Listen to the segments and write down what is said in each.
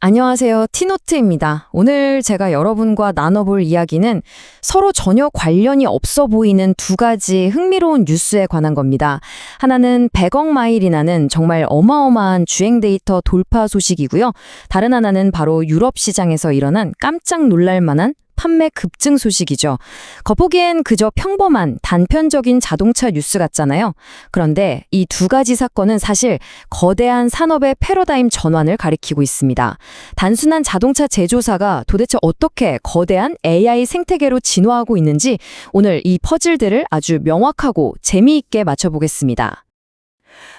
안녕하세요. 티노트입니다. 오늘 제가 여러분과 나눠볼 이야기는 서로 전혀 관련이 없어 보이는 두 가지 흥미로운 뉴스에 관한 겁니다. 하나는 100억 마일이 나는 정말 어마어마한 주행 데이터 돌파 소식이고요. 다른 하나는 바로 유럽 시장에서 일어난 깜짝 놀랄 만한 판매 급증 소식이죠. 겉보기엔 그저 평범한 단편적인 자동차 뉴스 같잖아요. 그런데 이 두 가지 사건은 사실 거대한 산업의 패러다임 전환을 가리키고 있습니다. 단순한 자동차 제조사가 도대체 어떻게 거대한 AI 생태계로 진화하고 있는지 오늘 이 퍼즐들을 아주 명확하고 재미있게 맞춰보겠습니다.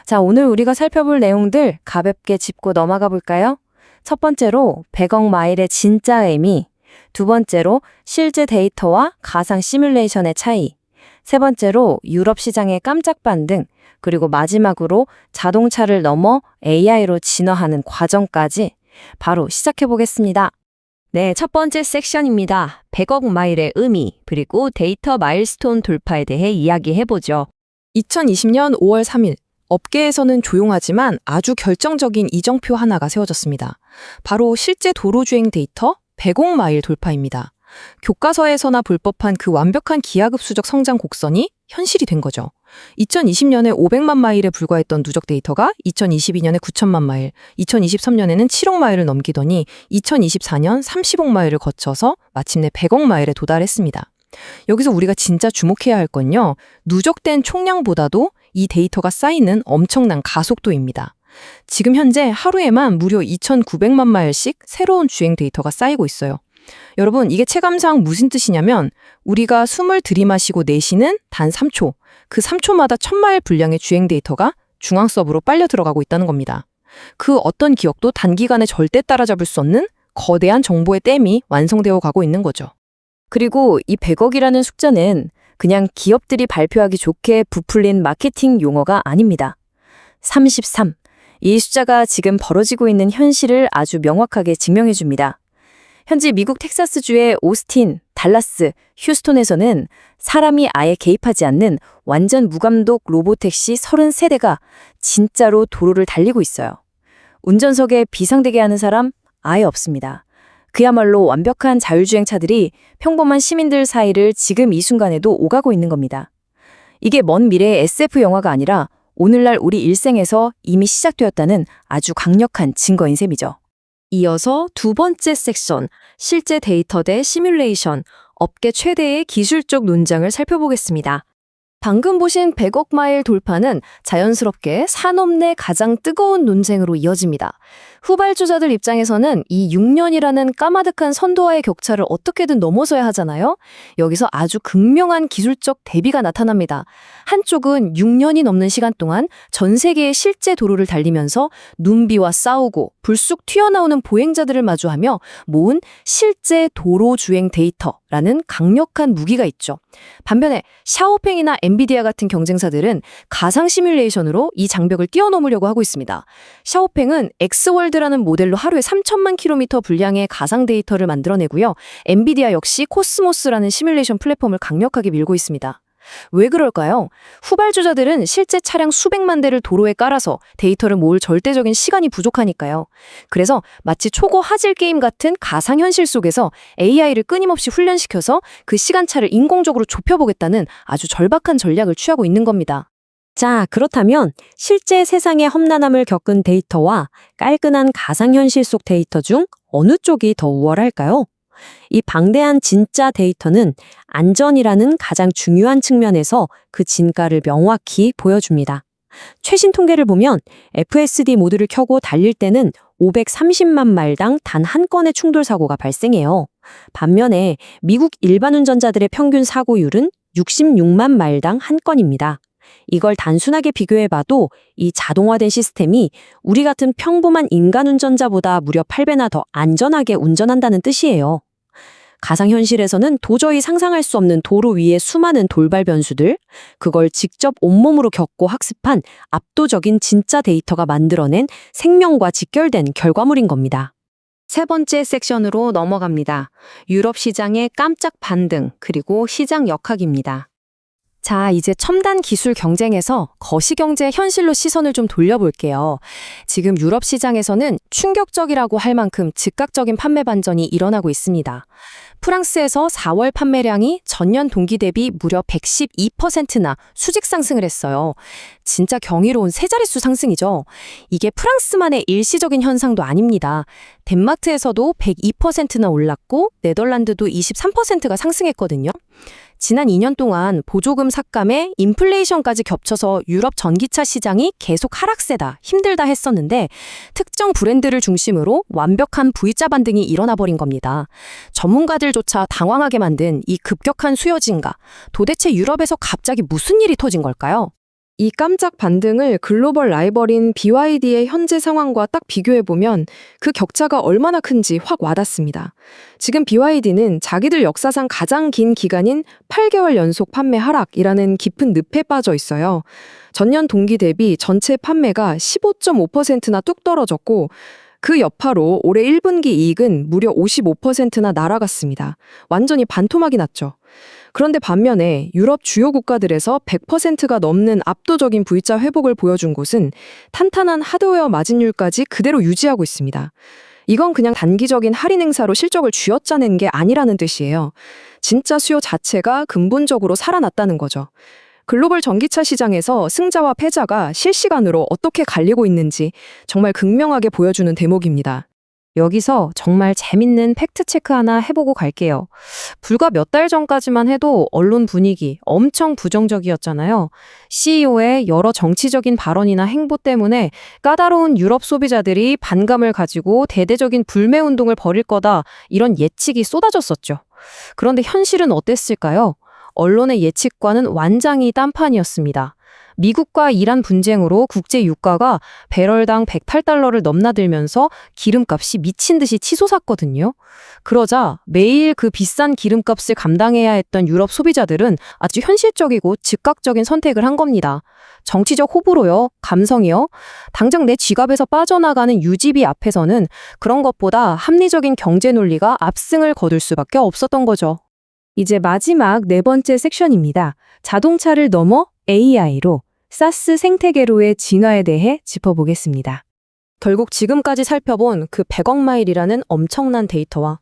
자, 오늘 우리가 살펴볼 내용들 가볍게 짚고 넘어가 볼까요? 첫 번째로 100억 마일의 진짜 의미, 두 번째로 실제 데이터와 가상 시뮬레이션의 차이, 세 번째로 유럽 시장의 깜짝 반등, 그리고 마지막으로 자동차를 넘어 AI로 진화하는 과정까지 바로 시작해 보겠습니다. 네, 첫 번째 섹션입니다. 100억 마일의 의미, 그리고 데이터 마일스톤 돌파에 대해 이야기해보죠. 2020년 5월 3일, 업계에서는 조용하지만 아주 결정적인 이정표 하나가 세워졌습니다. 바로 실제 도로주행 데이터 100억 마일 돌파입니다. 교과서에서나 볼 법한 그 완벽한 기하급수적 성장 곡선이 현실이 된 거죠. 2020년에 500만 마일에 불과했던 누적 데이터가 2022년에 9천만 마일, 2023년에는 7억 마일을 넘기더니 2024년 30억 마일을 거쳐서 마침내 100억 마일에 도달했습니다. 여기서 우리가 진짜 주목해야 할 건요, 누적된 총량보다도 이 데이터가 쌓이는 엄청난 가속도입니다. 지금 현재 하루에만 무려 2,900만 마일씩 새로운 주행 데이터가 쌓이고 있어요. 여러분, 이게 체감상 무슨 뜻이냐면 우리가 숨을 들이마시고 내쉬는 단 3초, 그 3초마다 1000마일 분량의 주행 데이터가 중앙 서버로 빨려 들어가고 있다는 겁니다. 그 어떤 기억도 단기간에 절대 따라잡을 수 없는 거대한 정보의 댐이 완성되어 가고 있는 거죠. 그리고 이 100억이라는 숫자는 그냥 기업들이 발표하기 좋게 부풀린 마케팅 용어가 아닙니다. 33. 이 숫자가 지금 벌어지고 있는 현실을 아주 명확하게 증명해 줍니다. 현재 미국 텍사스주의 오스틴, 달라스, 휴스톤에서는 사람이 아예 개입하지 않는 완전 무감독 로보택시 33대가 진짜로 도로를 달리고 있어요. 운전석에 비상되게 하는 사람 아예 없습니다. 그야말로 완벽한 자율주행차들이 평범한 시민들 사이를 지금 이 순간에도 오가고 있는 겁니다. 이게 먼 미래의 SF 영화가 아니라 오늘날 우리 일생에서 이미 시작되었다는 아주 강력한 증거인 셈이죠. 이어서 두 번째 섹션, 실제 데이터 대 시뮬레이션, 업계 최대의 기술적 논쟁을 살펴보겠습니다. 방금 보신 100억 마일 돌파는 자연스럽게 산업 내 가장 뜨거운 논쟁으로 이어집니다. 후발주자들 입장에서는 이 6년이라는 까마득한 선도와의 격차를 어떻게든 넘어서야 하잖아요. 여기서 아주 극명한 기술적 대비가 나타납니다. 한쪽은 6년이 넘는 시간 동안 전 세계의 실제 도로를 달리면서 눈비와 싸우고 불쑥 튀어나오는 보행자들을 마주하며 모은 실제 도로 주행 데이터라는 강력한 무기가 있죠. 반면에 샤오팽이나 엔비디아 같은 경쟁사들은 가상 시뮬레이션으로 이 장벽을 뛰어넘으려고 하고 있습니다. 샤오팽은 엑스월드라는 모델로 하루에 3천만 킬로미터 분량의 가상 데이터를 만들어내고요. 엔비디아 역시 코스모스라는 시뮬레이션 플랫폼을 강력하게 밀고 있습니다. 왜 그럴까요? 후발주자들은 실제 차량 수백만 대를 도로에 깔아서 데이터를 모을 절대적인 시간이 부족하니까요. 그래서 마치 초고 화질 게임 같은 가상현실 속에서 AI를 끊임없이 훈련시켜서 그 시간차를 인공적으로 좁혀보겠다는 아주 절박한 전략을 취하고 있는 겁니다. 자, 그렇다면 실제 세상의 험난함을 겪은 데이터와 깔끔한 가상현실 속 데이터 중 어느 쪽이 더 우월할까요? 이 방대한 진짜 데이터는 안전이라는 가장 중요한 측면에서 그 진가를 명확히 보여줍니다. 최신 통계를 보면 FSD 모드를 켜고 달릴 때는 530만 마일당 단 한 건의 충돌 사고가 발생해요. 반면에 미국 일반 운전자들의 평균 사고율은 66만 마일당 한 건입니다. 이걸 단순하게 비교해봐도 이 자동화된 시스템이 우리 같은 평범한 인간 운전자보다 무려 8배나 더 안전하게 운전한다는 뜻이에요. 가상현실에서는 도저히 상상할 수 없는 도로 위의 수많은 돌발 변수들, 그걸 직접 온몸으로 겪고 학습한 압도적인 진짜 데이터가 만들어낸 생명과 직결된 결과물인 겁니다. 세 번째 섹션으로 넘어갑니다. 유럽 시장의 깜짝 반등, 그리고 시장 역학입니다. 자, 이제 첨단 기술 경쟁에서 거시경제 현실로 시선을 좀 돌려볼게요. 지금 유럽 시장에서는 충격적이라고 할 만큼 즉각적인 판매 반전이 일어나고 있습니다. 프랑스에서 4월 판매량이 전년 동기 대비 무려 112%나 수직 상승을 했어요. 진짜 경이로운 세 자릿수 상승이죠. 이게 프랑스만의 일시적인 현상도 아닙니다. 덴마크에서도 102%나 올랐고 네덜란드도 23%가 상승했거든요. 지난 2년 동안 보조금 삭감에 인플레이션까지 겹쳐서 유럽 전기차 시장이 계속 하락세다, 힘들다 했었는데 특정 브랜드를 중심으로 완벽한 V자 반등이 일어나 버린 겁니다. 전문가들조차 당황하게 만든 이 급격한 수요 증가, 도대체 유럽에서 갑자기 무슨 일이 터진 걸까요? 이 깜짝 반등을 글로벌 라이벌인 BYD의 현재 상황과 딱 비교해보면 그 격차가 얼마나 큰지 확 와닿습니다. 지금 BYD는 자기들 역사상 가장 긴 기간인 8개월 연속 판매 하락이라는 깊은 늪에 빠져 있어요. 전년 동기 대비 전체 판매가 15.5%나 뚝 떨어졌고 그 여파로 올해 1분기 이익은 무려 55%나 날아갔습니다. 완전히 반토막이 났죠. 그런데 반면에 유럽 주요 국가들에서 100%가 넘는 압도적인 V자 회복을 보여준 곳은 탄탄한 하드웨어 마진율까지 그대로 유지하고 있습니다. 이건 그냥 단기적인 할인 행사로 실적을 쥐어짜낸 게 아니라는 뜻이에요. 진짜 수요 자체가 근본적으로 살아났다는 거죠. 글로벌 전기차 시장에서 승자와 패자가 실시간으로 어떻게 갈리고 있는지 정말 극명하게 보여주는 대목입니다. 여기서 정말 재밌는 팩트체크 하나 해보고 갈게요. 불과 몇 달 전까지만 해도 언론 분위기 엄청 부정적이었잖아요. CEO의 여러 정치적인 발언이나 행보 때문에 까다로운 유럽 소비자들이 반감을 가지고 대대적인 불매 운동을 벌일 거다, 이런 예측이 쏟아졌었죠. 그런데 현실은 어땠을까요? 언론의 예측과는 완장이 딴판이었습니다. 미국과 이란 분쟁으로 국제 유가가 배럴당 108달러를 넘나들면서 기름값이 미친 듯이 치솟았거든요. 그러자 매일 그 비싼 기름값을 감당해야 했던 유럽 소비자들은 아주 현실적이고 즉각적인 선택을 한 겁니다. 정치적 호불호요, 감성이요. 당장 내 지갑에서 빠져나가는 유지비 앞에서는 그런 것보다 합리적인 경제 논리가 압승을 거둘 수밖에 없었던 거죠. 이제 마지막 네 번째 섹션입니다. 자동차를 넘어 AI로 사스 생태계로의 진화에 대해 짚어보겠습니다. 결국 지금까지 살펴본 그 100억 마일이라는 엄청난 데이터와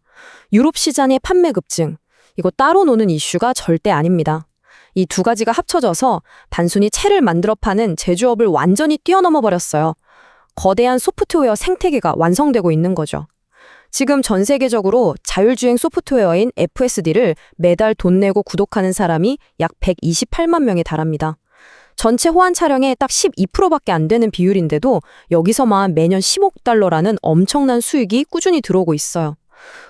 유럽 시장의 판매 급증, 이거 따로 노는 이슈가 절대 아닙니다. 이 두 가지가 합쳐져서 단순히 채를 만들어 파는 제조업을 완전히 뛰어넘어 버렸어요. 거대한 소프트웨어 생태계가 완성되고 있는 거죠. 지금 전 세계적으로 자율주행 소프트웨어인 FSD를 매달 돈 내고 구독하는 사람이 약 128만 명에 달합니다. 전체 호환 차량의 딱 12%밖에 안 되는 비율인데도 여기서만 매년 10억 달러라는 엄청난 수익이 꾸준히 들어오고 있어요.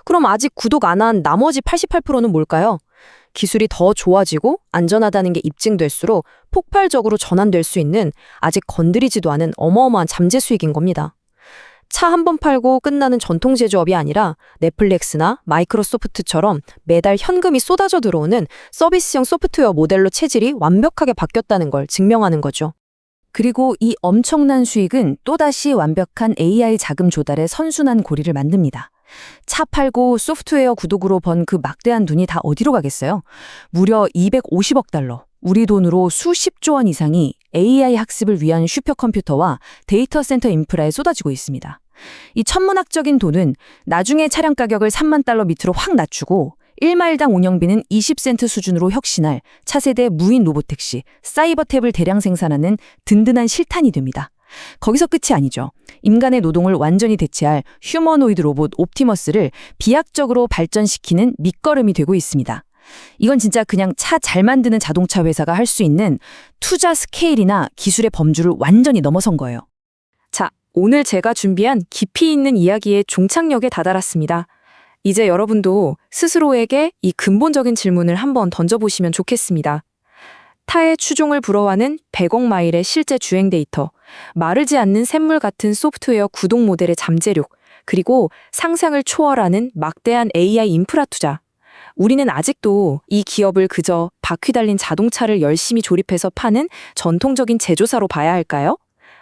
그럼 아직 구독 안 한 나머지 88%는 뭘까요? 기술이 더 좋아지고 안전하다는 게 입증될수록 폭발적으로 전환될 수 있는 아직 건드리지도 않은 어마어마한 잠재 수익인 겁니다. 차 한 번 팔고 끝나는 전통 제조업이 아니라 넷플릭스나 마이크로소프트처럼 매달 현금이 쏟아져 들어오는 서비스형 소프트웨어 모델로 체질이 완벽하게 바뀌었다는 걸 증명하는 거죠. 그리고 이 엄청난 수익은 또다시 완벽한 AI 자금 조달의 선순환 고리를 만듭니다. 차 팔고 소프트웨어 구독으로 번 그 막대한 돈이 다 어디로 가겠어요? 무려 250억 달러. 우리 돈으로 수십조 원 이상이 AI 학습을 위한 슈퍼컴퓨터와 데이터 센터 인프라에 쏟아지고 있습니다. 이 천문학적인 돈은 나중에 차량 가격을 3만 달러 밑으로 확 낮추고 1마일당 운영비는 20센트 수준으로 혁신할 차세대 무인 로보택시, 사이버탭을 대량 생산하는 든든한 실탄이 됩니다. 거기서 끝이 아니죠. 인간의 노동을 완전히 대체할 휴머노이드 로봇 옵티머스를 비약적으로 발전시키는 밑거름이 되고 있습니다. 이건 진짜 그냥 차 잘 만드는 자동차 회사가 할 수 있는 투자 스케일이나 기술의 범주를 완전히 넘어선 거예요. 자, 오늘 제가 준비한 깊이 있는 이야기의 종착역에 다다랐습니다. 이제 여러분도 스스로에게 이 근본적인 질문을 한번 던져보시면 좋겠습니다. 타의 추종을 불허하는 100억 마일의 실제 주행 데이터, 마르지 않는 샘물 같은 소프트웨어 구동 모델의 잠재력, 그리고 상상을 초월하는 막대한 AI 인프라 투자. 우리는 아직도 이 기업을 그저 바퀴 달린 자동차를 열심히 조립해서 파는 전통적인 제조사로 봐야 할까요?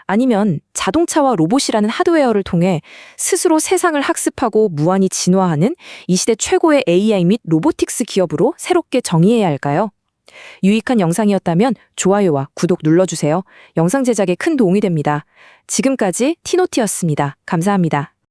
아니면 자동차와 로봇이라는 하드웨어를 통해 스스로 세상을 학습하고 무한히 진화하는 이 시대 최고의 AI 및 로보틱스 기업으로 새롭게 정의해야 할까요? 유익한 영상이었다면 좋아요와 구독 눌러주세요. 영상 제작에 큰 도움이 됩니다. 지금까지 티노티였습니다. 감사합니다.